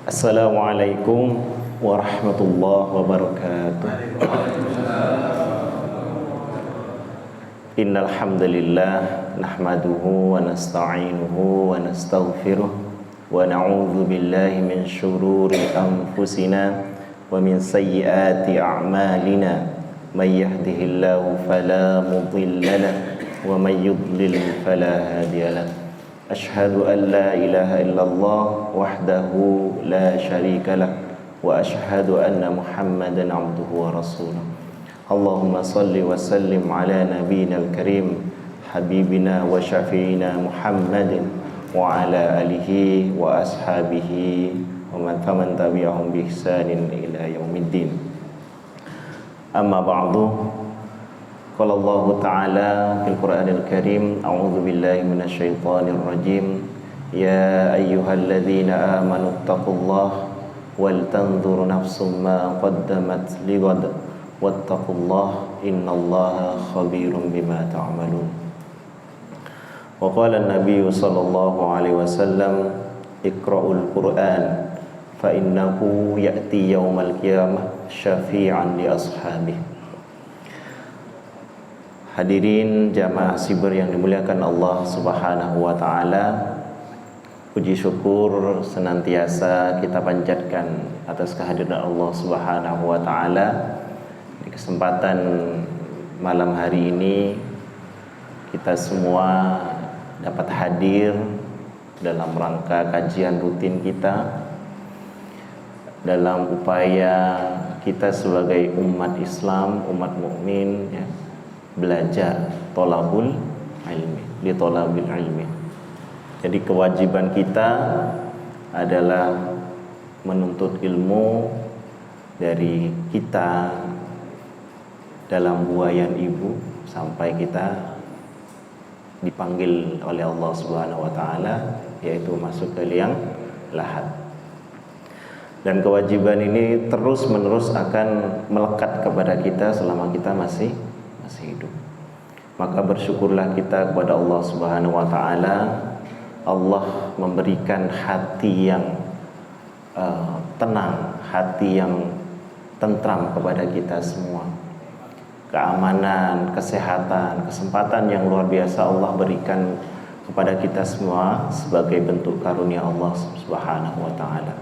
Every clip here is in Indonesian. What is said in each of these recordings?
Assalamualaikum warahmatullahi wabarakatuh. Innal hamdalillah nahmaduhu wa nasta'inuhu wa nastaghfiruh wa na'udzu billahi min syururi anfusina wa min sayyiati a'malina. May yahdihillahu fala mudilla lahu wa may yudlil fala hadiya lahu. Ashhadu an la ilaha illallah wahdahu la syarika lah wa ashhadu anna Muhammadan abduhu wa rasuluh. Allahumma salli wa sallim ala nabiyyina al-karim habibina wa syafi'ina Muhammadin wa ala alihi wa ashabihi wa man tabi'ahum bi ihsanin ila yaumiddin. Amma ba'du. Qala Allah Ta'ala fil Qur'anil Karim, a'udzu billahi minasy syaithanir rajim. Ya ayyuhalladzina amanu taqullaha wal tanzur nafsum ma qaddamat lighad wattaqullaha innallaha khabirum bima ta'malun. Wa qala an-nabiy sallallahu alaihi wasallam, iqra'ul Qur'an fa innahu ya'ti yaumal qiyamah syafi'an li ashabihi. Hadirin jamaah Siber yang dimuliakan Allah Subhanahu wa taala, puji syukur senantiasa kita panjatkan atas kehadiran Allah Subhanahu wa taala. Di kesempatan malam hari ini kita semua dapat hadir dalam rangka kajian rutin kita, dalam upaya kita sebagai umat Islam, umat mukmin ya, belajar tolabul ilmi, li tolabil ilmi. Jadi kewajiban kita adalah menuntut ilmu dari kita dalam buayan ibu sampai kita dipanggil oleh Allah Subhanahu wa taala, yaitu masuk ke liang lahat. Dan kewajiban ini terus-menerus akan melekat kepada kita selama kita masih hidup. Maka bersyukurlah kita kepada Allah Subhanahu wa taala. Allah memberikan hati yang tenang, hati yang tentram kepada kita semua. Keamanan, kesehatan, kesempatan yang luar biasa Allah berikan kepada kita semua sebagai bentuk karunia Allah Subhanahu wa taala.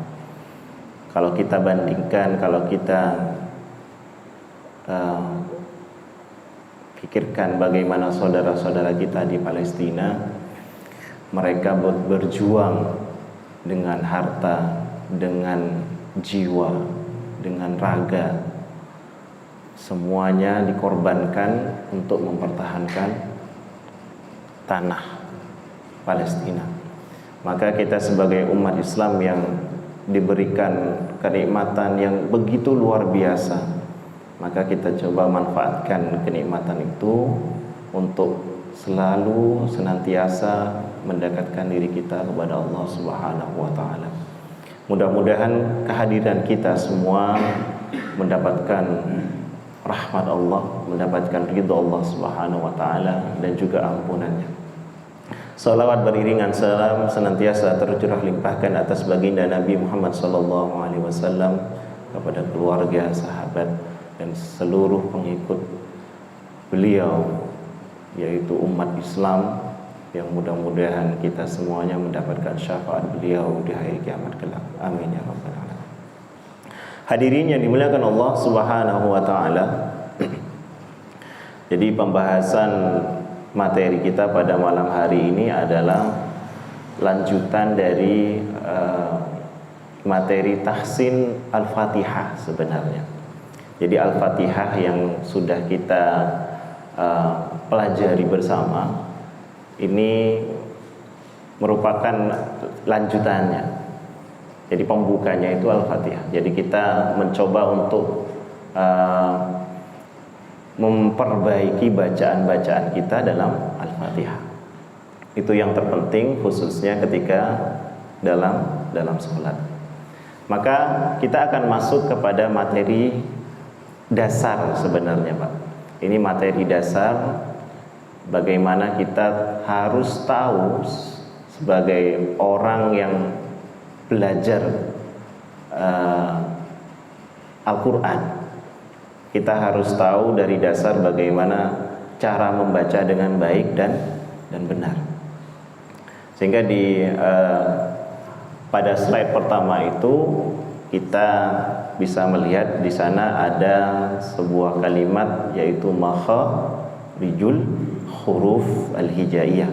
Kalau kita bandingkan, kalau kita pikirkan bagaimana saudara-saudara kita di Palestina, mereka berjuang dengan harta, dengan jiwa, dengan raga. Semuanya dikorbankan untuk mempertahankan tanah Palestina. Maka kita sebagai umat Islam yang diberikan kenikmatan yang begitu luar biasa, maka kita coba manfaatkan kenikmatan itu untuk selalu senantiasa mendekatkan diri kita kepada Allah Subhanahu wa taala. Mudah-mudahan kehadiran kita semua mendapatkan rahmat Allah, mendapatkan ridha Allah Subhanahu wa taala dan juga ampunannya. Salawat beriringan salam senantiasa tercurah limpahkan atas baginda Nabi Muhammad sallallahu alaihi wasallam, kepada keluarga, sahabat dan seluruh pengikut beliau, yaitu umat Islam, yang mudah-mudahan kita semuanya mendapatkan syafaat beliau di hari kiamat kelak. Amin ya rabbal alamin. Hadirin yang dimuliakan Allah Subhanahu wa taala. Jadi pembahasan materi kita pada malam hari ini adalah lanjutan dari materi tahsin Al-Fatihah sebenarnya. Jadi Al-Fatihah yang sudah kita pelajari bersama ini merupakan lanjutannya. Jadi pembukanya itu Al-Fatihah. Jadi kita mencoba untuk memperbaiki bacaan-bacaan kita dalam Al-Fatihah. Itu yang terpenting khususnya ketika dalam salat. Maka kita akan masuk kepada materi dasar sebenarnya, Pak. Ini materi dasar bagaimana kita harus tahu sebagai orang yang belajar Al-Quran. Kita harus tahu dari dasar bagaimana cara membaca dengan baik dan benar. Sehingga pada slide pertama itu kita bisa melihat di sana ada sebuah kalimat, yaitu makharijul huruf al-hijaiyah.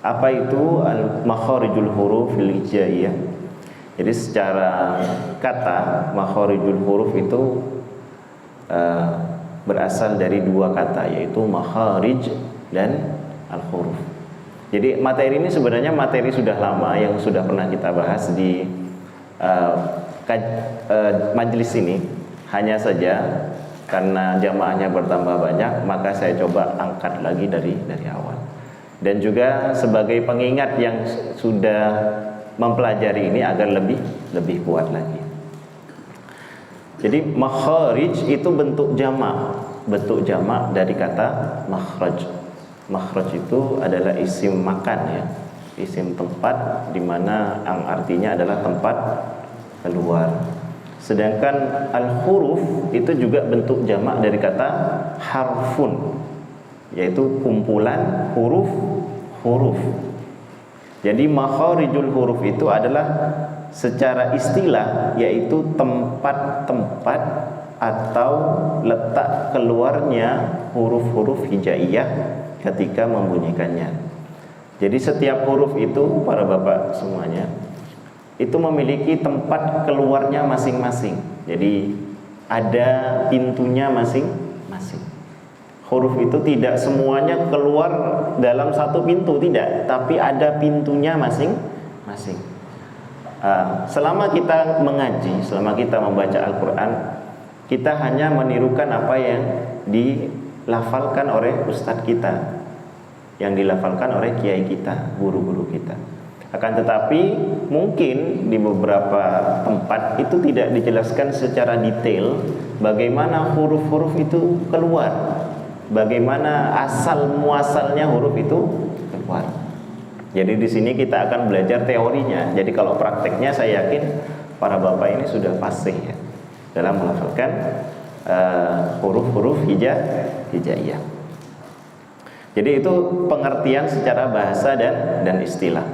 Apa itu makharijul huruf al-hijaiyah? Jadi secara kata makharijul huruf itu berasal dari dua kata, yaitu makharij dan al-huruf. Jadi materi ini sebenarnya materi sudah lama yang sudah pernah kita bahas di majelis ini. Hanya saja karena jamaahnya bertambah banyak, maka saya coba angkat lagi dari awal. Dan juga sebagai pengingat yang sudah mempelajari ini agar lebih kuat lagi. Jadi makharij itu bentuk jamak dari kata makhraj. Makhraj itu adalah isim makan, ya, isim tempat, di mana yang artinya adalah tempat keluar. Sedangkan al-huruf itu juga bentuk jamak dari kata harfun, yaitu kumpulan huruf. Jadi makharijul huruf itu adalah secara istilah yaitu tempat-tempat atau letak keluarnya huruf-huruf hijaiyah ketika membunyikannya. Jadi setiap huruf itu, para bapak semuanya, itu memiliki tempat keluarnya masing-masing. Jadi ada pintunya masing-masing. Huruf itu tidak semuanya keluar dalam satu pintu, tidak, tapi ada pintunya masing-masing. Selama kita mengaji, selama kita membaca Al-Quran, kita hanya menirukan apa yang dilafalkan oleh ustadz kita, yang dilafalkan oleh kiai kita, guru-guru kita. Akan tetapi mungkin di beberapa tempat itu tidak dijelaskan secara detail bagaimana huruf-huruf itu keluar, bagaimana asal muasalnya huruf itu keluar. Jadi di sini kita akan belajar teorinya. Jadi kalau prakteknya saya yakin para bapak ini sudah fasih, ya, dalam melafalkan huruf-huruf hijaiyah. Jadi itu pengertian secara bahasa dan istilah.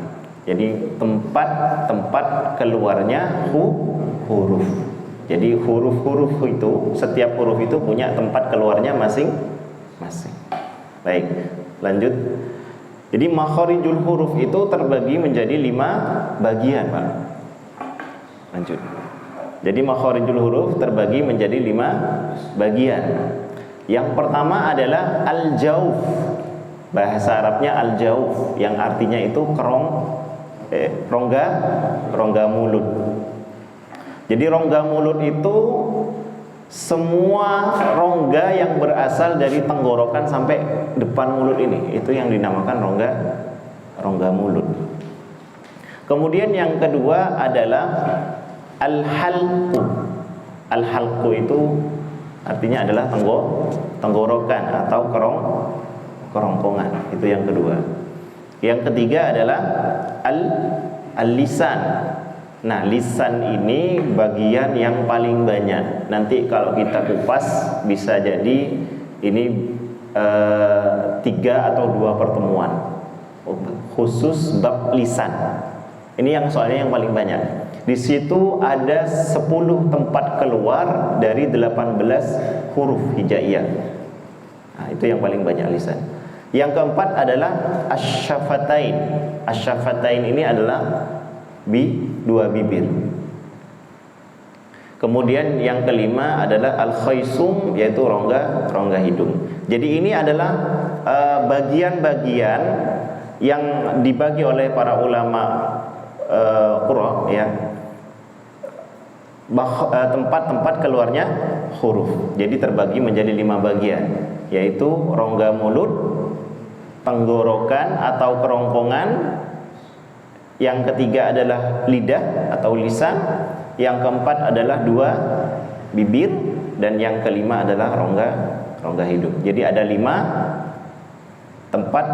Jadi tempat keluarnya huruf. Jadi huruf-huruf itu, setiap huruf itu punya tempat keluarnya masing-masing. Baik, lanjut. Jadi makharijul huruf itu terbagi menjadi 5 bagian, Pak. Lanjut. Jadi makharijul huruf terbagi menjadi 5 bagian. Yang pertama adalah al-jauf. Bahasa Arabnya al-jauf, yang artinya itu rongga mulut. Jadi rongga mulut itu semua rongga yang berasal dari tenggorokan sampai depan mulut ini, itu yang dinamakan rongga mulut. Kemudian yang kedua adalah al-halqu. Al-halqu itu artinya adalah tenggorokan atau kerongkongan. Itu yang kedua. Yang ketiga adalah al-lisan. Nah, lisan ini bagian yang paling banyak. Nanti kalau kita kupas bisa jadi ini 3 atau 2 pertemuan khusus bab lisan. Ini yang soalnya yang paling banyak. Di situ ada 10 tempat keluar dari 18 huruf hijaiyah. Nah, itu yang paling banyak lisan. Yang keempat adalah asyafatain. Asyafatain ini adalah 2 bibir. Kemudian yang kelima adalah al-khaisum, yaitu rongga hidung. Jadi ini adalah bagian-bagian yang dibagi oleh para ulama qurra, ya, tempat-tempat keluarnya huruf. Jadi terbagi menjadi 5 bagian, yaitu rongga mulut, tenggorokan atau kerongkongan. Yang ketiga adalah lidah atau lisan. Yang keempat adalah 2 bibir. Dan yang kelima adalah rongga hidung. Jadi ada 5 tempat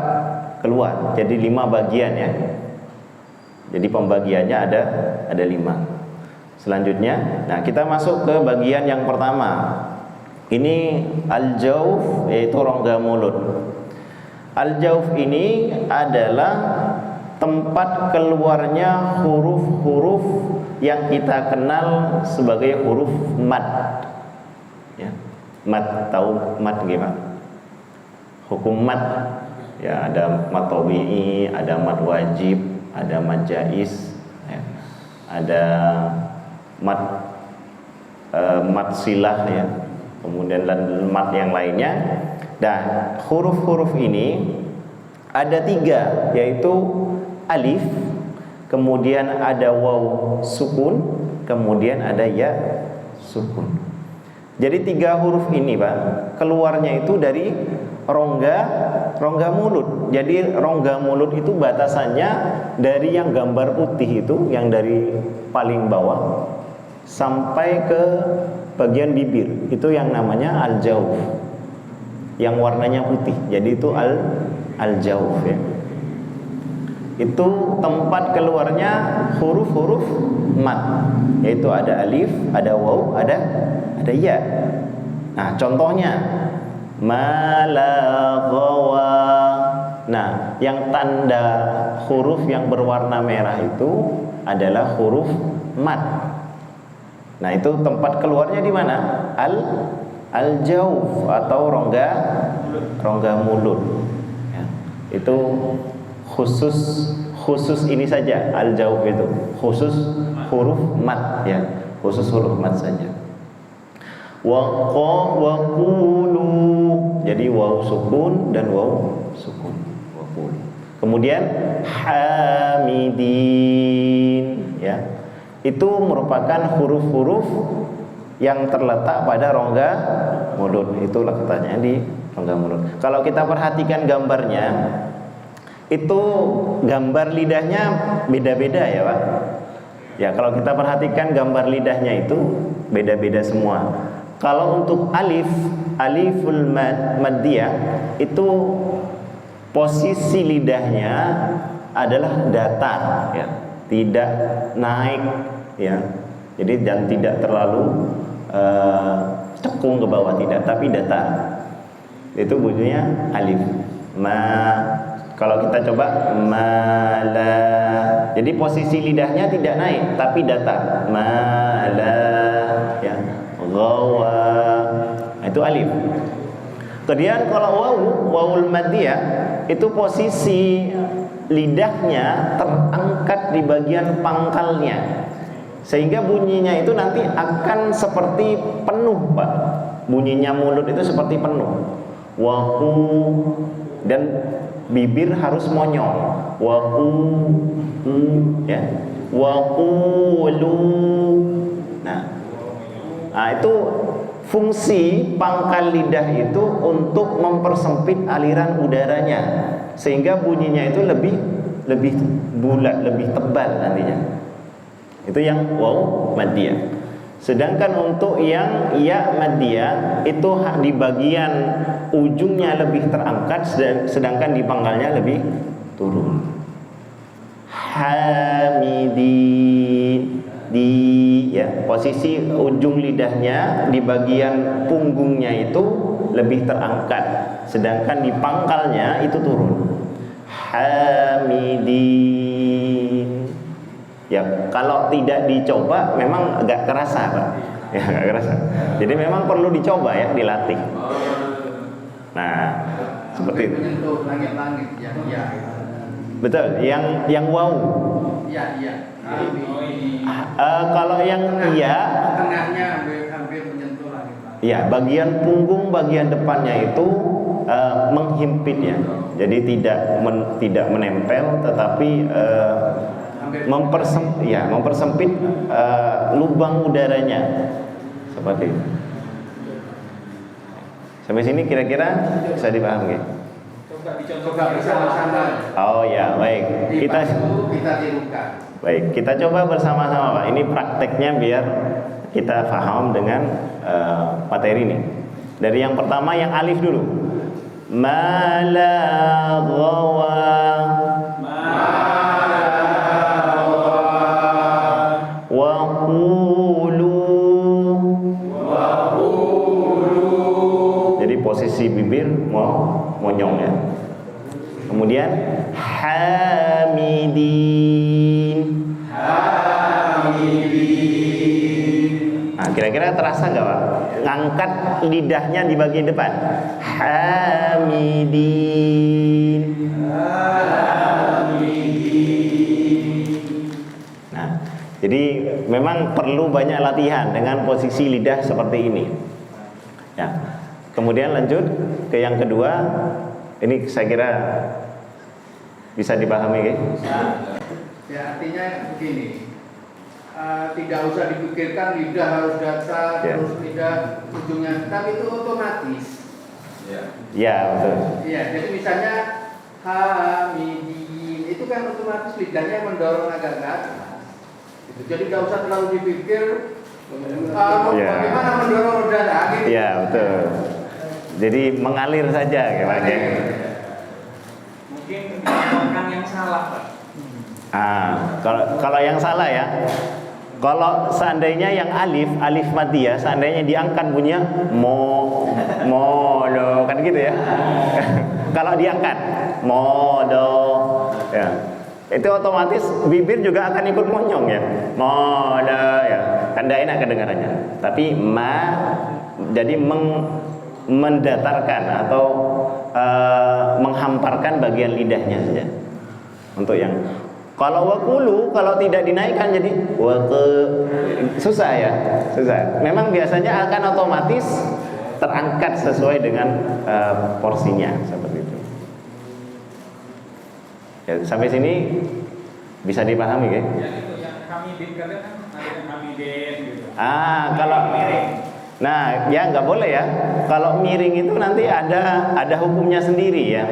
keluar. Jadi 5 bagian, ya. Jadi pembagiannya ada 5. Selanjutnya, nah kita masuk ke bagian yang pertama. Ini al-jauf, yaitu rongga mulut. Al-jauf ini adalah tempat keluarnya huruf-huruf yang kita kenal sebagai huruf mad. Ya. Mad, tahu mad gimana? Hukum mad. Ya, ada mad tabi'i, ada mad wajib, ada mad jaiz, ya. Ada mad silah, ya. Kemudian mad yang lainnya. Dan huruf-huruf ini ada 3, yaitu alif, kemudian ada waw sukun, kemudian ada ya sukun. Jadi 3 huruf ini, Pak, keluarnya itu dari rongga mulut. Jadi rongga mulut itu batasannya dari yang gambar putih itu, yang dari paling bawah sampai ke bagian bibir, itu yang namanya al-jauf, yang warnanya putih. Jadi itu al-jauf, ya. Itu tempat keluarnya huruf-huruf mad, yaitu ada alif, ada waw, ada ya. Nah, contohnya malaghawa. Nah, yang tanda huruf yang berwarna merah itu adalah huruf mad. Nah, itu tempat keluarnya di mana? Al-jauf atau rongga mulut. Ya, itu khusus ini saja, al-jauf itu khusus huruf mad, ya, khusus huruf mad saja. Wa qulu, jadi waw sukun dan waw sukun, wa qulu. Kemudian hamidin, ya, itu merupakan huruf-huruf yang terletak pada rongga mulut. Itulah katanya di rongga mulut. Kalau kita perhatikan gambarnya, itu gambar lidahnya beda-beda, ya, Pak. Ya, kalau kita perhatikan gambar lidahnya itu beda-beda semua. Kalau untuk aliful maddiyah, itu posisi lidahnya adalah datar, ya, tidak naik, ya. Jadi dan tidak terlalu cekung ke bawah, tidak, tapi datar. Itu bunyinya alif. Kalau kita coba mala, jadi posisi lidahnya tidak naik tapi datar. Mala, ya. Ghawa, itu alif. Kemudian kalau wawul maddiyah, itu posisi lidahnya terangkat di bagian pangkalnya, sehingga bunyinya itu nanti akan seperti penuh, Pak. Bunyinya mulut itu seperti penuh. Waku, dan bibir harus monyong. Waku, ya. Waqulu. Nah, itu fungsi pangkal lidah itu untuk mempersempit aliran udaranya, sehingga bunyinya itu lebih bulat, lebih tebal nantinya. Itu yang waw maddiyah. Sedangkan untuk yang ya maddiyah itu di bagian ujungnya lebih terangkat, sedangkan di pangkalnya lebih turun. Hamidin, ya, posisi ujung lidahnya di bagian punggungnya itu lebih terangkat, sedangkan di pangkalnya itu turun. Hamidin. Ya, kalau tidak dicoba memang agak kerasa, Pak. Ya, agak kerasa. Jadi memang perlu dicoba, ya, dilatih. Nah, seperti itu. Betul, yang waw. Iya. Kalau yang iya, tengahnya hampir menyentuh langit. Ya, bagian punggung bagian depannya itu menghimpit, ya. Jadi tidak menempel, tetapi mempersempit lubang udaranya, seperti itu. Sampai sini kira-kira bisa dipahami? Coba bersama-sama. Oh ya, baik. Kita tirukan. Baik, kita coba bersama-sama, Pak. Ini prakteknya biar kita paham dengan materi ini. Dari yang pertama, yang alif dulu. Malaghawa. Wa monyong ya. Kemudian hamidin. Nah, kira-kira terasa nggak Pak? Ngangkat lidahnya di bagian depan. Hamidin. Nah, jadi memang perlu banyak latihan dengan posisi lidah seperti ini. Ya. Kemudian lanjut ke yang kedua. Ini saya kira bisa dipahami, ya? Ya, artinya begini. Tidak usah dipikirkan lidah harus datar, terus lidah ujungnya, tapi itu otomatis. Ya, betul. Iya, jadi misalnya hamidin itu kan otomatis lidahnya mendorong agak ke atas. Jadi tidak usah terlalu dipikir bagaimana mendorong udara. Gitu. Iya, betul. Jadi mengalir saja, kayak mungkin orang yang salah, Pak. Kalau yang salah ya. Kalau seandainya yang alif madiyah, seandainya diangkat bunyinya lo kan gitu ya. Kalau diangkat do ya. Itu otomatis bibir juga akan ikut monyong ya. Do ya. Kan tidak enak kedengarannya. Tapi jadi mendatarkan atau menghamparkan bagian lidahnya saja. Untuk yang kalau wakulu, kalau tidak dinaikkan jadi susah ya, susah. Memang biasanya akan otomatis terangkat sesuai dengan porsinya seperti itu. Ya, sampai sini bisa dipahami ya? Yang itu yang hamidin kan ada yang hamidin gitu. Kalau miring. Nah, ya nggak boleh ya. Kalau miring itu nanti ada hukumnya sendiri ya.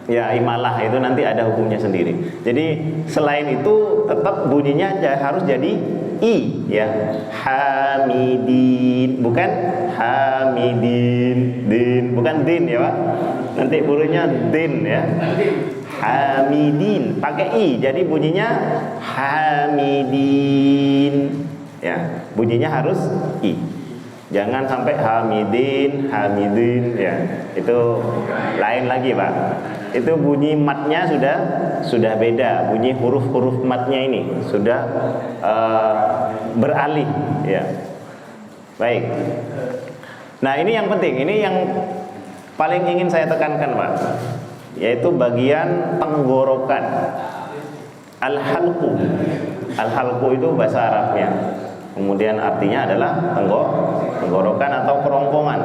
Ya, imalah itu nanti ada hukumnya sendiri. Jadi selain itu tetap bunyinya harus jadi i ya. Hamidin, bukan hamidin, din, bukan din ya Pak. Nanti bunyinya din ya. Hamidin pakai i, jadi bunyinya hamidin. Ya, bunyinya harus i. Jangan sampai hamidin ya. Itu lain lagi Pak. Itu bunyi matnya sudah beda. Bunyi huruf-huruf matnya ini sudah beralih ya. Baik. Nah, ini yang penting. Ini yang paling ingin saya tekankan Pak, yaitu bagian tenggorokan. Al-halqu. Al-halqu itu bahasa Arabnya. Kemudian artinya adalah tenggorokan atau kerongkongan.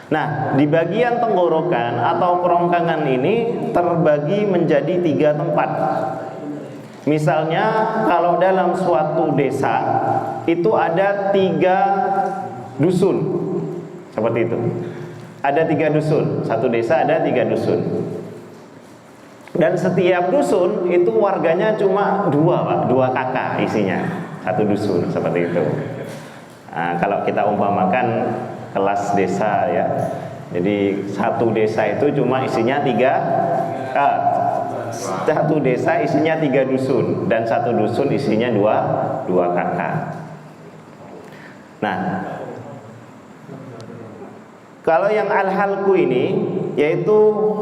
Nah, di bagian tenggorokan atau kerongkongan ini terbagi menjadi 3 tempat. Misalnya kalau dalam suatu desa itu ada 3 dusun, seperti itu. Ada 3 dusun, satu desa ada 3 dusun. Dan setiap dusun itu warganya cuma 2 Pak, 2 kakak isinya. Satu dusun seperti itu. Nah, kalau kita umpamakan kelas desa ya, jadi satu desa itu cuma isinya 3 satu desa isinya 3 dusun dan satu dusun isinya 2 kakak. Nah, kalau yang al-halqu ini yaitu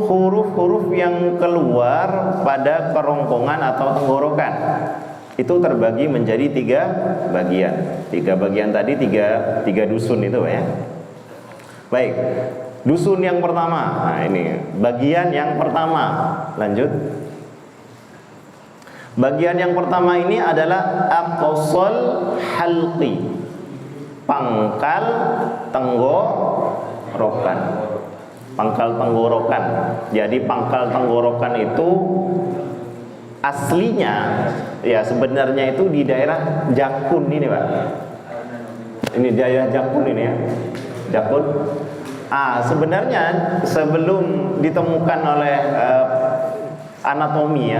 huruf-huruf yang keluar pada kerongkongan atau tenggorokan. Itu terbagi menjadi 3 bagian. 3 bagian tadi 3 dusun itu ya. Baik. Dusun yang pertama. Nah, ini bagian yang pertama. Lanjut. Bagian yang pertama ini adalah aqsal halqi. Pangkal tenggorokan. Pangkal tenggorokan. Jadi pangkal tenggorokan itu aslinya ya sebenarnya itu di daerah Jakun ini Pak. Ini daerah Jakun ini ya. Jakun. Sebenarnya sebelum ditemukan oleh anatomi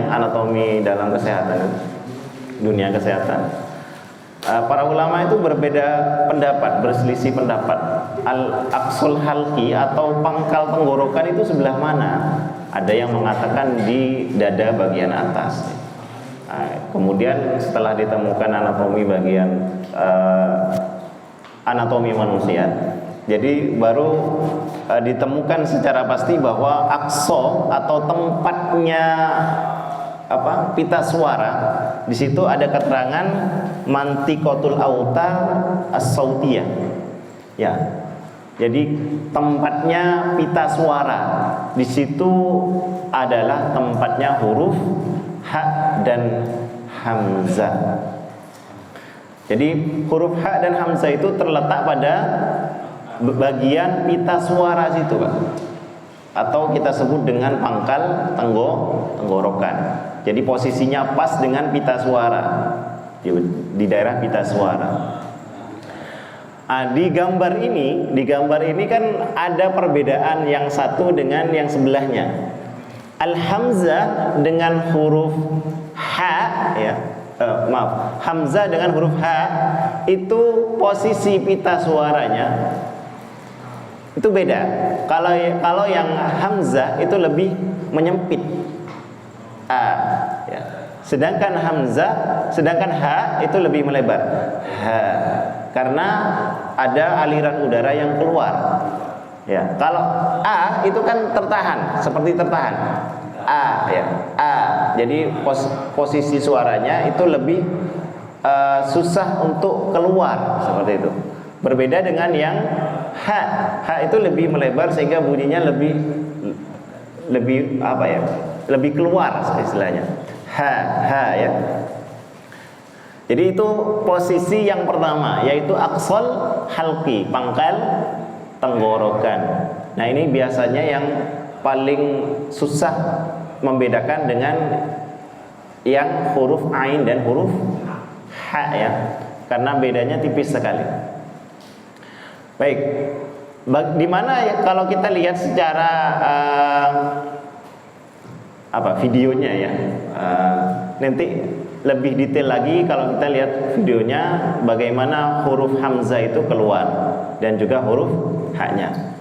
dalam kesehatan, dunia kesehatan, para ulama itu berbeda pendapat, berselisih pendapat. Al-aqsul halqi atau pangkal tenggorokan itu sebelah mana? Ada yang mengatakan di dada bagian atas. Kemudian setelah ditemukan anatomi bagian anatomi manusia, Jadi baru ditemukan secara pasti bahwa aqsa atau tempatnya pita suara, di situ ada keterangan mantiqatul autar as-sautiyah. Ya. Jadi tempatnya pita suara di situ adalah tempatnya huruf ha dan hamzah. Jadi huruf ha dan hamzah itu terletak pada bagian pita suara situ, Pak. Atau kita sebut dengan pangkal tenggorokan. Jadi posisinya pas dengan pita suara, di daerah pita suara. Di gambar ini kan ada perbedaan yang satu dengan yang sebelahnya. Al-hamzah dengan huruf ha, ya. Hamzah dengan huruf ha itu posisi pita suaranya itu beda. Kalau yang hamzah itu lebih menyempit. Ya. Sedangkan ha itu lebih melebar. Ha. Karena ada aliran udara yang keluar. Ya, kalau a itu kan tertahan, seperti tertahan. Ya, a. Jadi posisi suaranya itu lebih susah untuk keluar seperti itu. Berbeda dengan yang ha. Ha itu lebih melebar sehingga bunyinya lebih lebih keluar istilahnya. Ha ya. Jadi itu posisi yang pertama, yaitu aqsal halqi, pangkal tenggorokan. Nah, ini biasanya yang paling susah membedakan dengan yang huruf ain dan huruf ha ya. Karena bedanya tipis sekali. Baik. Di mana kalau kita lihat secara videonya ya. Nanti lebih detail lagi kalau kita lihat videonya bagaimana huruf hamzah itu keluar dan juga huruf ha-nya.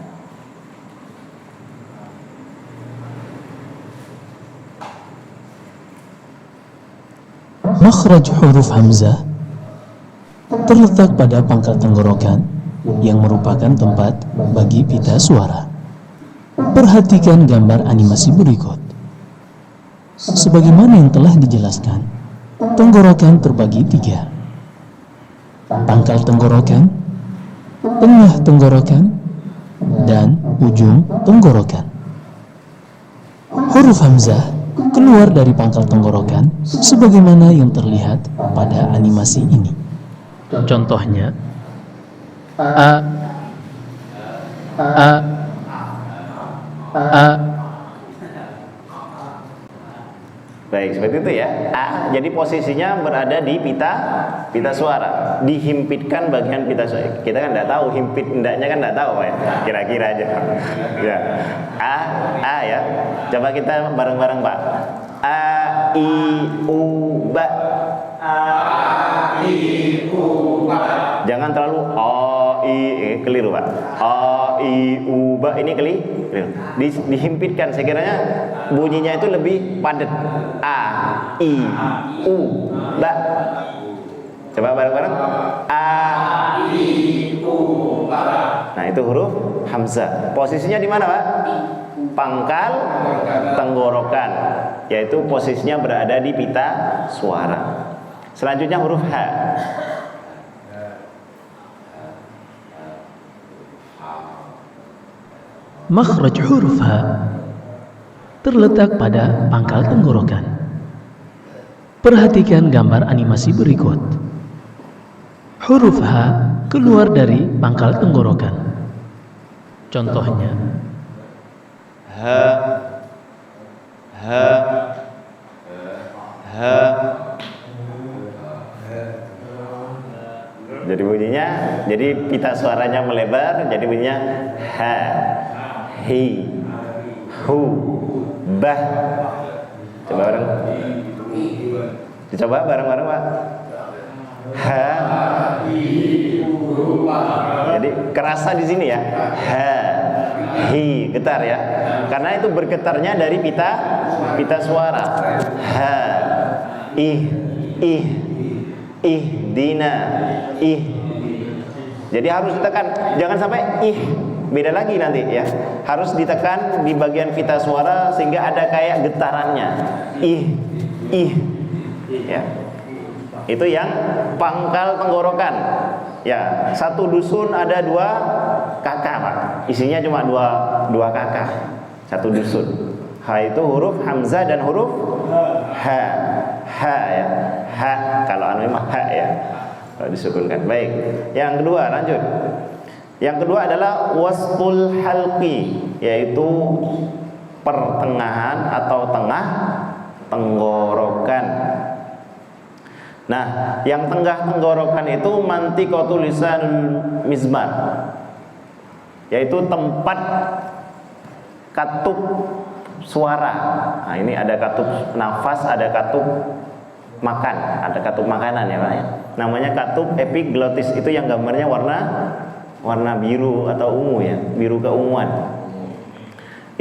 Makhraj huruf hamzah terletak pada pangkal tenggorokan yang merupakan tempat bagi pita suara. Perhatikan gambar animasi berikut. Sebagaimana yang telah dijelaskan, tenggorokan terbagi 3. Pangkal tenggorokan, tengah tenggorokan, dan ujung tenggorokan. Huruf hamzah keluar dari pangkal tenggorokan sebagaimana yang terlihat pada animasi ini. Contohnya a. Baik, seperti itu ya. A, jadi posisinya berada di pita suara, dihimpitkan bagian pita suara. Kita kan tidak tahu himpit hendaknya kan tidak tahu ya. Kira-kira aja. Ya. A ya. Coba kita bareng-bareng, Pak. A I U ba. A I U ba. Jangan terlalu keliru, Pak. A I U ba ini keliru. Dihimpitkan, sekiranya bunyinya itu lebih padat. A I U ba. Coba bareng-bareng. A I U ba. Nah, itu huruf hamzah. Posisinya di mana, Pak? Pangkal tenggorokan, yaitu posisinya berada di pita suara. Selanjutnya huruf ha. Makhraj huruf ha terletak pada pangkal tenggorokan. Perhatikan gambar animasi berikut. Huruf ha keluar dari pangkal tenggorokan. Contohnya ha. Jadi bunyinya, jadi pita suaranya melebar, jadi bunyinya ha, hi, hu, bah. Coba bareng. Dicoba bareng-bareng, Pak. Ha, hi, hu, bah. Jadi kerasa di sini ya. Ha, hi, getar ya. Karena itu bergetarnya dari pita suara. Ha, ih, ihdina, ih. Jadi harus ditekan, jangan sampai ih, beda lagi nanti ya. Harus ditekan di bagian pita suara sehingga ada kayak getarannya. Ih, ya. Itu yang pangkal tenggorokan. Ya, satu dusun ada 2 kakak, Pak. Isinya cuma dua kakak. Satu dusun. Ha itu huruf hamzah dan huruf ha. Ha ya. Ha kalau anu mah ha ya. Kalau disukunkan. Baik. Yang kedua, lanjut. Yang kedua adalah wastul halqi, yaitu pertengahan atau tengah tenggorokan. Nah, yang tengah tenggorokan itu mantiqatul lisanul mizmar, yaitu tempat katup suara. Nah, ini ada katup nafas, ada katup makan, ada katup makanan ya Pak ya. Namanya katup epiglotis, itu yang gambarnya warna biru atau ungu ya, biru keunguan.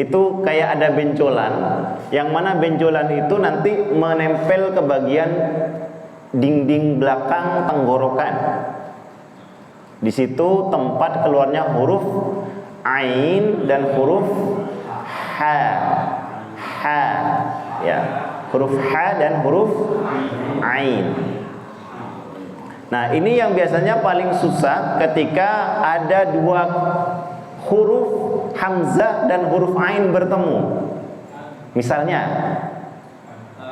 Itu kayak ada benjolan, yang mana benjolan itu nanti menempel ke bagian dinding belakang tenggorokan. Di situ tempat keluarnya huruf ain dan huruf ha. Ha ya. Huruf ha dan huruf ain. Nah, ini yang biasanya paling susah ketika ada 2 huruf hamzah dan huruf ain bertemu. Misalnya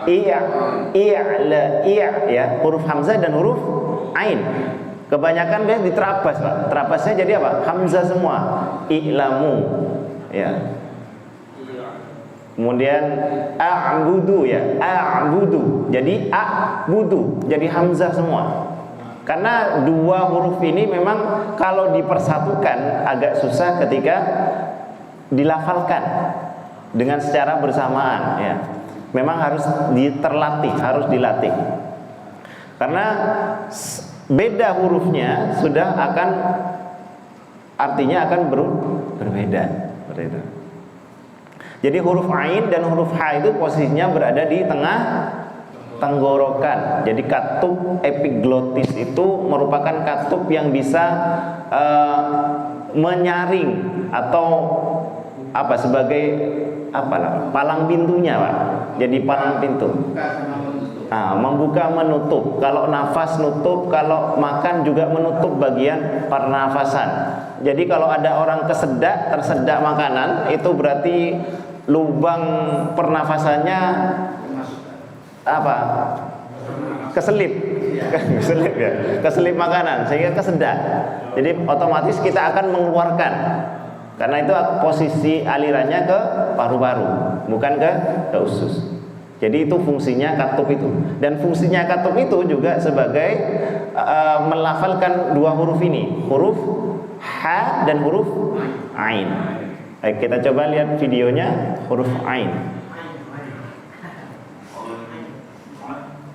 la ya, huruf hamzah dan huruf ain. Kebanyakan biasanya diterabas, Pak. Terabasnya jadi apa? Hamzah semua. I'lamu ya. Kemudian a'budu ya, a'budu. Jadi a'budu, jadi hamzah semua. Karena 2 huruf ini memang kalau dipersatukan agak susah ketika dilafalkan dengan secara bersamaan ya. Memang harus harus dilatih. Karena beda hurufnya sudah akan artinya akan berbeda seperti itu. Jadi huruf ain dan huruf ha itu posisinya berada di tengah tenggorokan. Jadi katup epiglotis itu merupakan katup yang bisa menyaring atau sebagai palang pintunya, Pak. Jadi palang pintu. Membuka menutup. Kalau nafas nutup, kalau makan juga menutup bagian pernafasan. Jadi kalau ada orang tersedak makanan, itu berarti lubang pernafasannya keselip ya, keselip makanan sehingga kesedak. Jadi otomatis kita akan mengeluarkan, karena itu posisi alirannya ke paru-paru, bukan ke usus. Jadi itu fungsinya katup itu, dan fungsinya katup itu juga sebagai melafalkan 2 huruf ini, huruf ha dan huruf ain. Baik, kita coba lihat videonya huruf ain.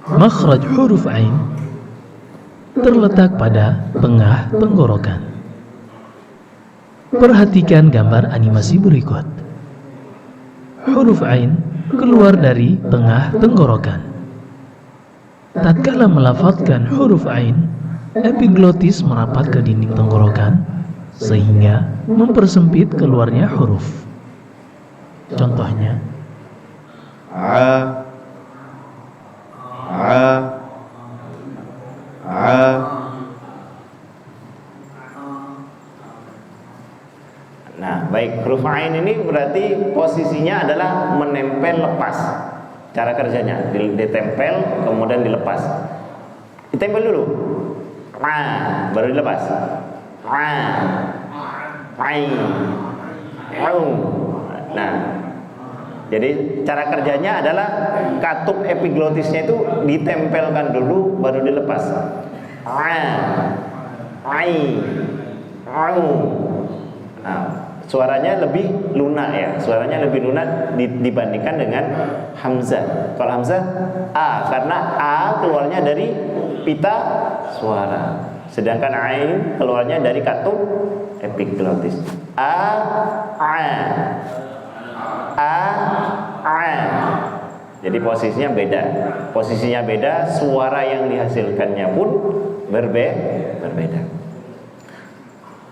Makhraj huruf ain terletak pada tengah tenggorokan. Perhatikan gambar animasi berikut. Huruf ain keluar dari tengah tenggorokan. Tatkala melafazkan huruf ain, epiglotis merapat ke dinding tenggorokan sehingga mempersempit keluarnya huruf. Contohnya Nah, baik, huruf ain ini berarti posisinya adalah menempel lepas. Cara kerjanya ditempel kemudian dilepas. Ditempel dulu. Baru dilepas. Nah, jadi cara kerjanya adalah katup epiglotisnya itu ditempelkan dulu baru dilepas. Suaranya lebih lunak ya, suaranya lebih lunak dibandingkan dengan hamzah. Kalau hamzah karena keluarnya dari pita suara, sedangkan ain keluarnya dari katup epiglotis. Jadi posisinya beda, suara yang dihasilkannya pun berbeda.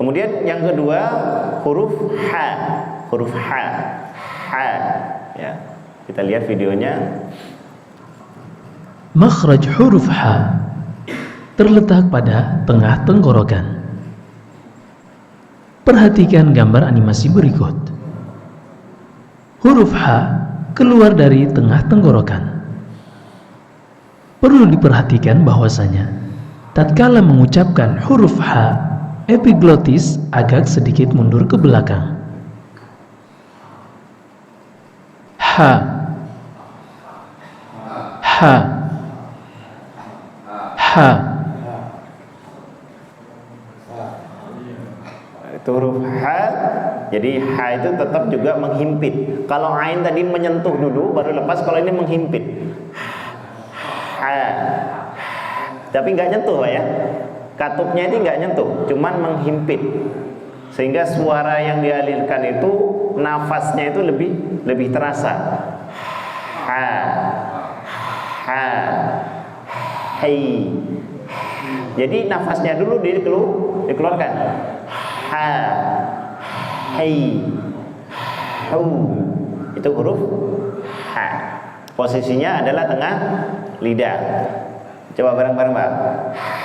Kemudian yang kedua huruf ha. Huruf ha. Ha. Ya. Kita lihat videonya. Makhraj huruf ha terletak pada tengah tenggorokan. Perhatikan gambar animasi berikut. Huruf H keluar dari tengah tenggorokan. Perlu diperhatikan bahwasanya tatkala mengucapkan huruf H, epiglotis agak sedikit mundur ke belakang. H, H, H. Itu huruf H. Jadi H itu tetap juga menghimpit. Kalau Ain tadi menyentuh dulu baru lepas, kalau ini menghimpit. H. Tapi nggak nyentuh Pak ya. Katupnya itu nggak nyentuh, cuman menghimpit. Sehingga suara yang dialirkan itu nafasnya itu lebih terasa. H. H. Hai. Jadi nafasnya dulu dikeluarkan. Ha, hai, hu. Itu huruf ha. Posisinya adalah tengah lidah. Coba bareng-bareng Pak.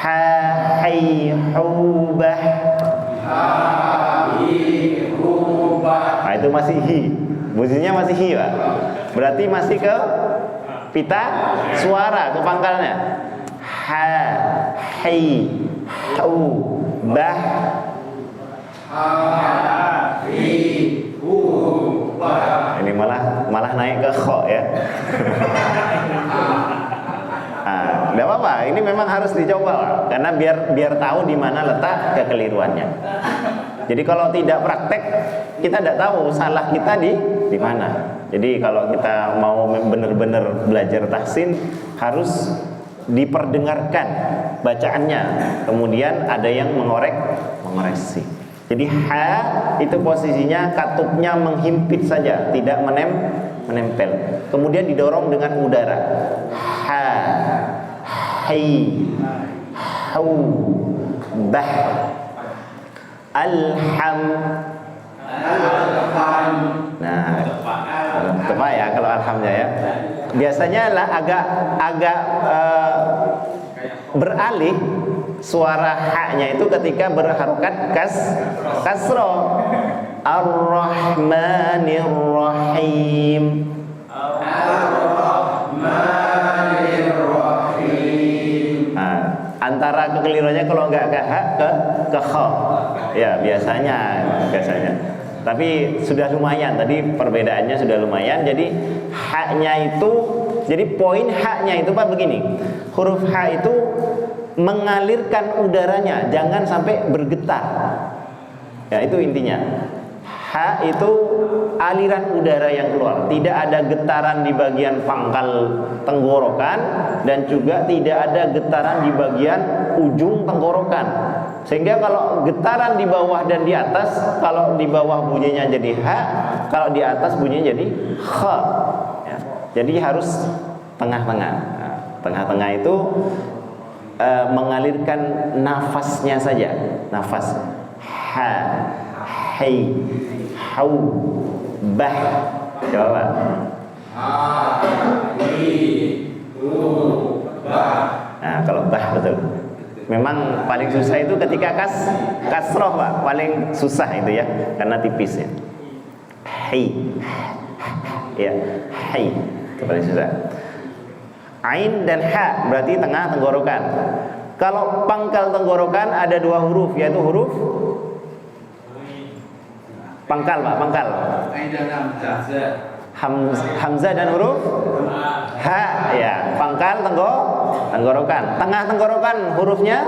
Ha, hai, hu, bah. Ha, hi, hu, bah. Nah itu masih hi. Posisinya masih hi Pak. Berarti masih ke pita suara, ke pangkalnya. Ha, hai, hu, bah. Ini malah naik ke kho ya. Tidak apa-apa, ini memang harus dicoba Pak. Karena biar tahu di mana letak kekeliruannya. Jadi kalau tidak praktek, kita tidak tahu salah kita di mana. Jadi kalau kita mau benar-benar belajar tahsin, harus diperdengarkan bacaannya. Kemudian ada yang mengoreksi. Jadi ha itu posisinya katupnya menghimpit saja, tidak menempel. Kemudian didorong dengan udara. Ha, hai, hu, bah, alham. Nah, tepat ya kalau alhamnya ya. Biasanya lah agak beralih suara haknya itu ketika berharokat kasro. Ar-Rahmanir-Rahim. Nah, antara kekeliruannya kalau enggak ke ha ke kha. Ya, biasanya. Tapi sudah lumayan, tadi perbedaannya sudah lumayan. Jadi haknya itu, jadi poin haknya itu Pak begini. Huruf H itu mengalirkan udaranya, jangan sampai bergetar. Ya, itu intinya. H itu aliran udara yang keluar, tidak ada getaran di bagian pangkal tenggorokan dan juga tidak ada getaran di bagian ujung tenggorokan. Sehingga kalau getaran di bawah dan di atas, kalau di bawah bunyinya jadi H, kalau di atas bunyinya jadi H. Ya, jadi harus tengah-tengah. Nah, tengah-tengah itu mengalirkan nafasnya saja, nafas. Ha, hai, hau, bah. Coba Pak. Ha, hi, hu, bah. Nah, kalau bah betul. Memang paling susah itu ketika kasroh Pak, paling susah itu ya, karena tipis ya. Hai, ya, hai, itu paling susah. Ain dan ha berarti tengah tenggorokan. Kalau pangkal tenggorokan ada dua huruf, yaitu huruf pangkal Pak, pangkal. Ain dan hamzah. Hamzah dan huruf ha, ya, pangkal tenggorokan. Tengah tenggorokan hurufnya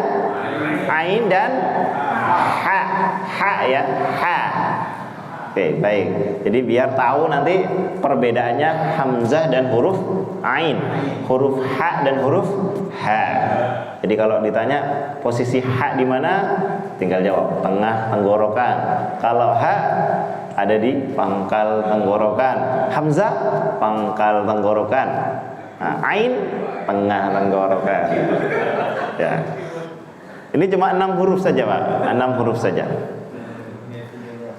ain dan ha ya, ha. Oke, baik. Jadi biar tahu nanti perbedaannya hamzah dan huruf ain, huruf ha dan huruf ha. Jadi kalau ditanya posisi ha di mana, tinggal jawab tengah tenggorokan. Kalau ha ada di pangkal tenggorokan, hamzah pangkal tenggorokan, nah, ain tengah tenggorokan. Ya. Ini cuma 6 huruf saja Pak, 6 huruf saja.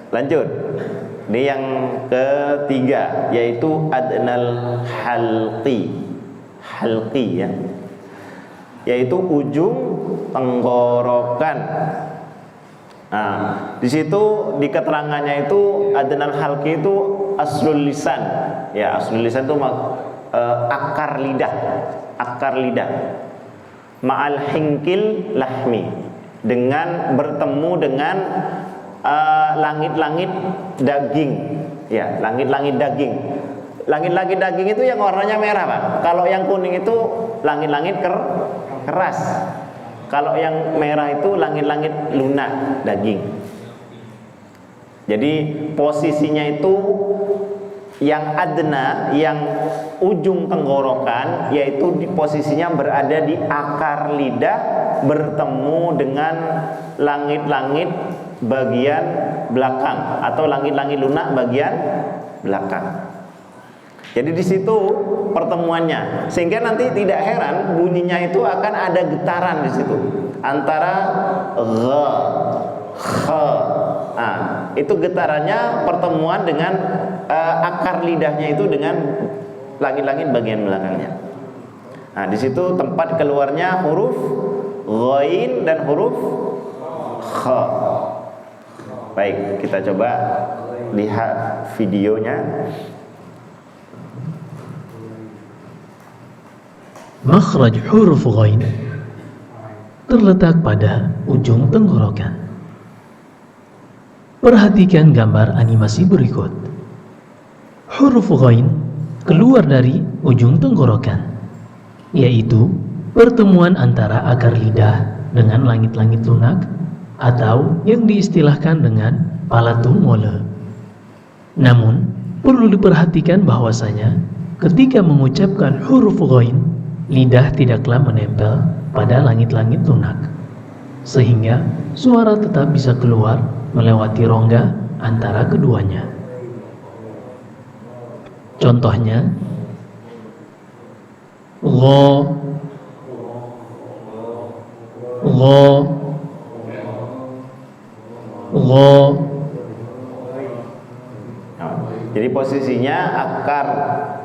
Lanjut. Ini yang ketiga, yaitu adnal halqi. Halqi ya. Yaitu ujung tenggorokan. Nah, di situ di keterangannya itu adnal halqi itu aslul lisan. Ya, aslul lisan itu akar lidah. Akar lidah. Ma'al hingkil lahmi. Dengan bertemu dengan langit-langit daging, ya, langit-langit daging. Langit-langit daging itu yang warnanya merah, Pak. Kalau yang kuning itu langit-langit keras. Kalau yang merah itu langit-langit lunak daging. Jadi posisinya itu yang adna, yang ujung tenggorokan, yaitu di posisinya berada di akar lidah, bertemu dengan langit-langit bagian belakang atau langit-langit lunak bagian belakang. Jadi di situ pertemuannya, sehingga nanti tidak heran bunyinya itu akan ada getaran di situ antara gha, kha. Nah, itu getarannya pertemuan dengan akar lidahnya itu dengan langit-langit bagian belakangnya. Nah, di situ tempat keluarnya huruf ghain dan huruf kha. Baik, kita coba lihat videonya. Makhraj huruf ghain terletak pada ujung tenggorokan. Perhatikan gambar animasi berikut. Huruf ghain keluar dari ujung tenggorokan, yaitu pertemuan antara akar lidah dengan langit-langit lunak atau yang diistilahkan dengan palatum molar. Namun, perlu diperhatikan bahwasanya ketika mengucapkan huruf ghain, lidah tidaklah menempel pada langit-langit lunak, sehingga suara tetap bisa keluar melewati rongga antara keduanya. Contohnya, gha, gha, gha. Jadi posisinya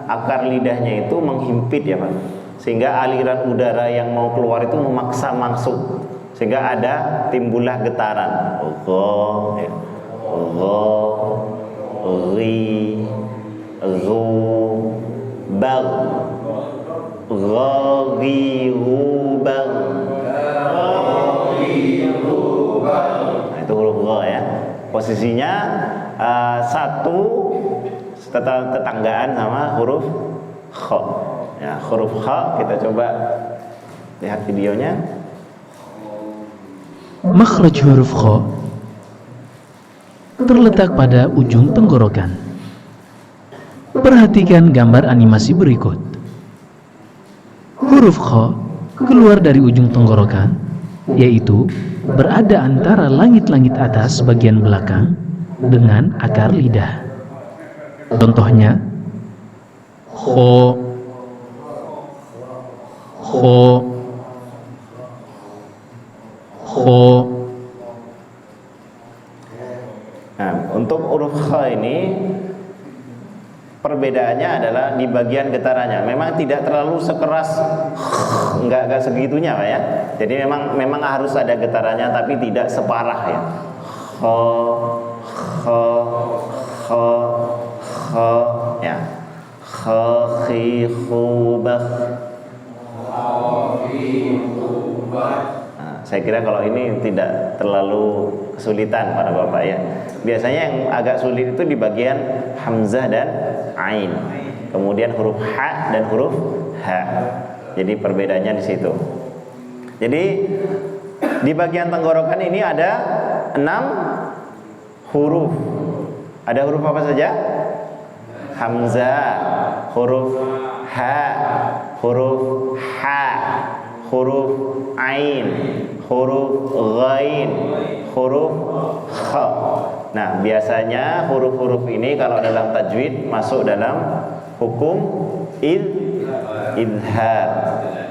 akar lidahnya itu menghimpit ya Pak, sehingga aliran udara yang mau keluar itu memaksa masuk, sehingga ada timbullah getaran. Gha, ya. Gha, ghi, ghu, bag, ghi, ghu, bag. Nah, itu huruf gha ya. Posisinya satu tetanggaan sama huruf kha. Ya, huruf kha kita coba lihat videonya. Makhraj huruf kha terletak pada ujung tenggorokan. Perhatikan gambar animasi berikut. Huruf kha keluar dari ujung tenggorokan, yaitu berada antara langit-langit atas bagian belakang dengan akar lidah. Contohnya, kho, kho, kho. Nah, untuk huruf kha ini perbedaannya adalah di bagian getarannya. Memang tidak terlalu sekeras, enggak segitunya Pak ya. Jadi memang harus ada getarannya, tapi tidak separah ya. Kha, kha, kha, kha, ya. Kha, khi, khu, bah. Nah, saya kira kalau ini tidak terlalu kesulitan para bapak ya. Biasanya yang agak sulit itu di bagian hamzah dan ain, kemudian huruf ha dan huruf ha. Jadi perbedaannya di situ. Jadi di bagian tenggorokan ini ada 6 huruf. Ada huruf apa saja? Hamzah, huruf ha, huruf ha, huruf ain, huruf ghain, huruf kha. Nah, biasanya huruf-huruf ini kalau dalam tajwid masuk dalam hukum idhar,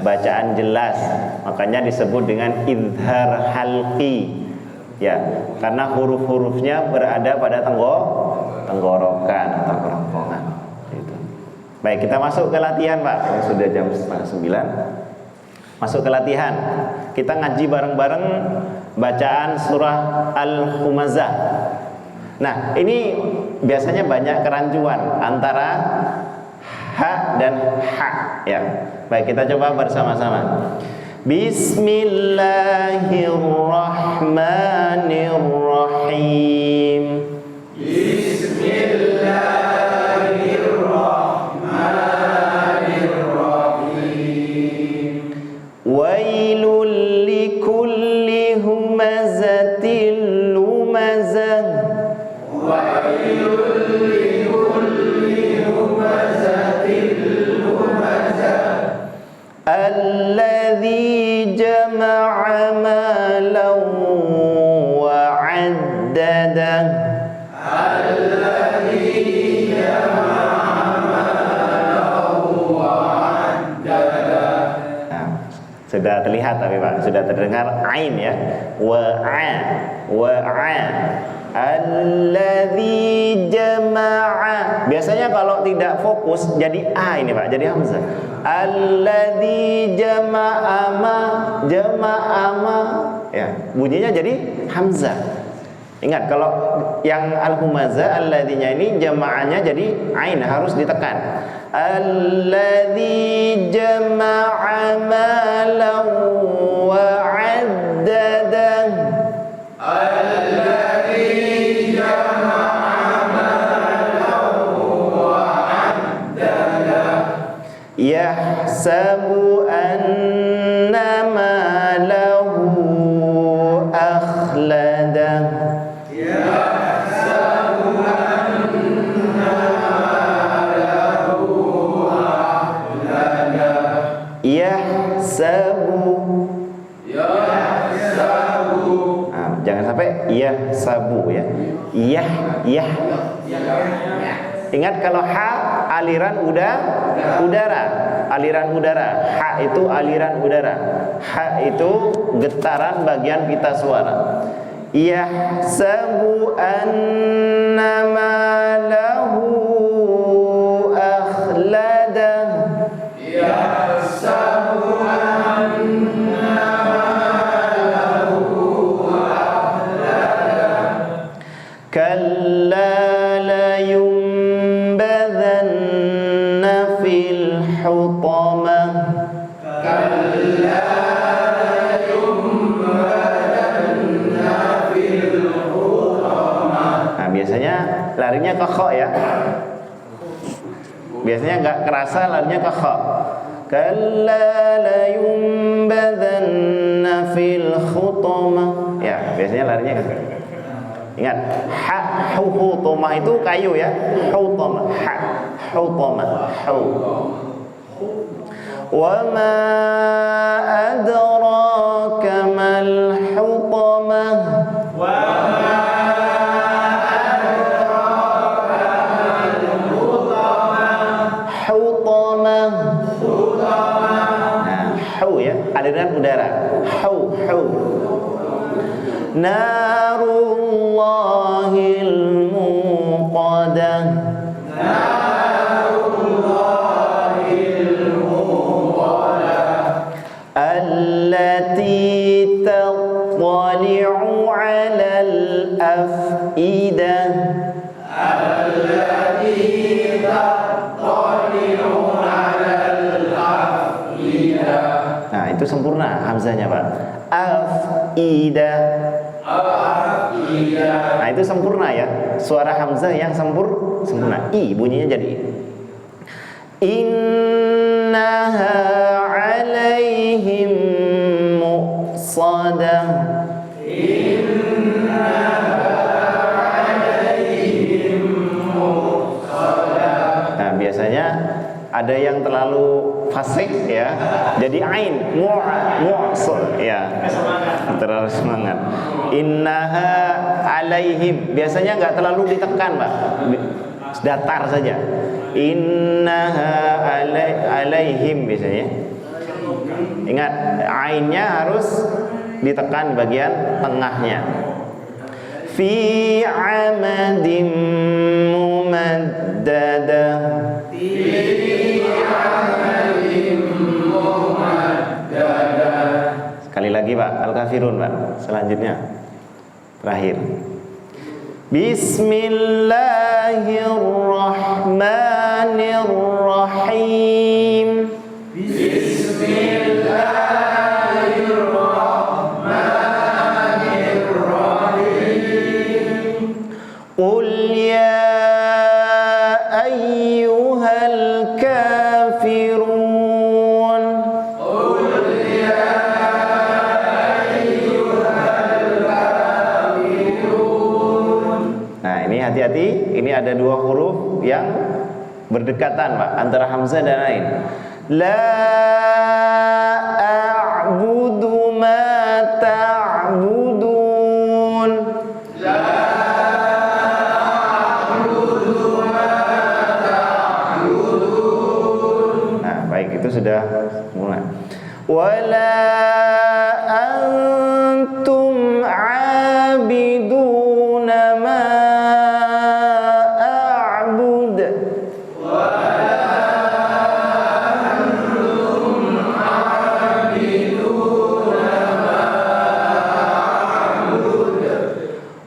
bacaan jelas. Makanya disebut dengan idhar halqi. Ya, karena huruf-hurufnya berada pada tenggorokan atau kerongkongan. Gitu. Baik, kita masuk ke latihan, Pak. Sudah jam 8:30. Masuk ke latihan. Kita ngaji bareng-bareng bacaan surah Al-Humazah. Nah, ini biasanya banyak kerancuan antara ha dan ha, ya. Baik, kita coba bersama-sama. Bismillahirrahmanirrahim. Bismillahirrahmanirrahim. Wailul likulli humazatil lumazah. Wailul likulli humazatil lumazah. Alladzi jama'a malan wa 'addadah. Alladzi jama'a malan wa 'addadah. Nah, sudah terlihat tapi Pak, sudah terdengar ain ya. Wa'a. Alladzi jama'a. Biasanya kalau tidak fokus jadi a ini Pak, jadi hamzah. Alladzi jama'a ma, ya, bunyinya jadi hamzah. Ingat kalau yang al-humazah alladzinya ini jama'anya jadi ain, harus ditekan. Alladzi jama'a malan wa 'addadah. Alladzi jama'a malan wa 'addadah. Yahsabu anna malahu akhladah. Yahsabu anna malahu akhladah. Yahsabu. Nah, jangan sampai yahsabu ya. Yah. Ingat kalau ha aliran udara. Aliran udara. Ha itu aliran udara. Ha itu getaran bagian pita suara. Yahsabu anna malahu akhladah. Yahsabu anna malahu akhladah. Kalla la yunbadhanna fil hutamah. Kalla yunbadanna fil hutamah. Nah, biasanya larinya ke kha ya. Biasanya nggak kerasa larinya ke kha. Kalla la yunbadhanna fil hutamah. Ya, biasanya larinya ke. Ingat, ha hutamah itu kayu ya. Hutamah, ha hutamah, hu. Wa ma adraka mal hutamah. Wa ma adraka mal hutamah. Hutamah. Hutamah. Nah, hu ya, aliran udara. Hu. Narullahil muqadah. Narullahil muqadah. Allati tattali'u 'alal af'idah. Allati tattali'u 'alal af'idah. Nah, itu sempurna hamzahnya, Pak. Af'idah. Af'idah. Nah, itu sempurna ya. Suara hamzah yang sempurna. I bunyinya jadi I. Innaha 'alaihim muqsadah. Nah, biasanya ada yang terlalu fasih ya, jadi ain ya, terlalu semangat. Innaha 'alaihim, biasanya nggak terlalu ditekan Pak, datar saja. Innaha 'alaihim biasanya. Ingat, ainnya harus ditekan bagian tengahnya. fi 'amadin mumaddadah. Sekali lagi Pak, Al-Kafirun Pak. Selanjutnya terakhir. Bismillahirrahmanirrahim. Qul ya ayyuhal kafirun. Nah ini hati-hati, ini ada dua huruf yang berdekatan Pak, antara hamzah dan ain. La a'budu ma ta'budun. Nah baik, itu sudah mulai. Wala antum 'abiduna ma a'bud.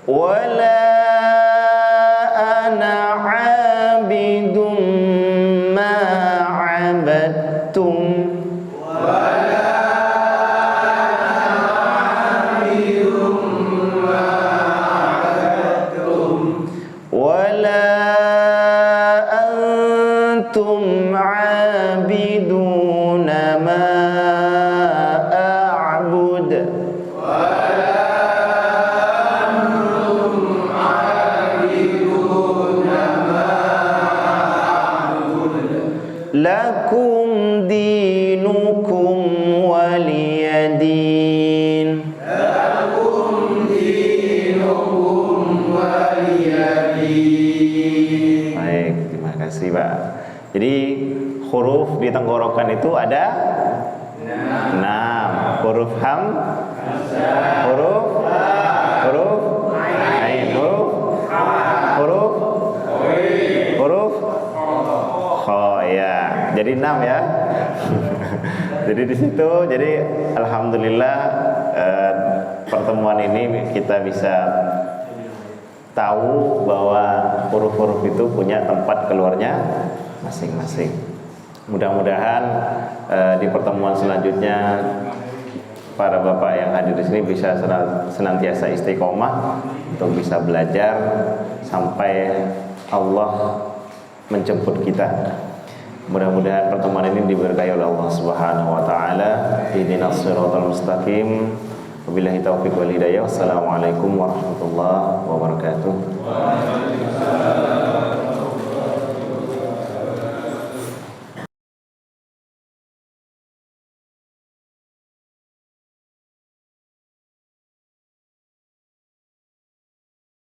Wala ana 'abidum ma 'abadtum. Wala antum 'abiduna ma a'bud. Lakum dinukum waliyadin. Baik, terima kasih Pak. Jadi huruf di tenggorokan itu ada 6. Huruf ham, huruf ain, huruf kha ya. Jadi 6 ya. Jadi di situ, jadi alhamdulillah pertemuan ini kita bisa tahu bahwa huruf-huruf itu punya tempat keluarnya masing-masing. Mudah-mudahan di pertemuan selanjutnya para bapak yang hadir di sini bisa senantiasa istiqomah untuk bisa belajar sampai Allah menjemput kita. Mudah-mudahan pertemuan ini diberkahi oleh Allah Subhanahu wa taala. Ihdinas shiratal mustaqim. Wabillahi taufiq wal hidayah. Wassalamualaikum warahmatullahi wabarakatuh.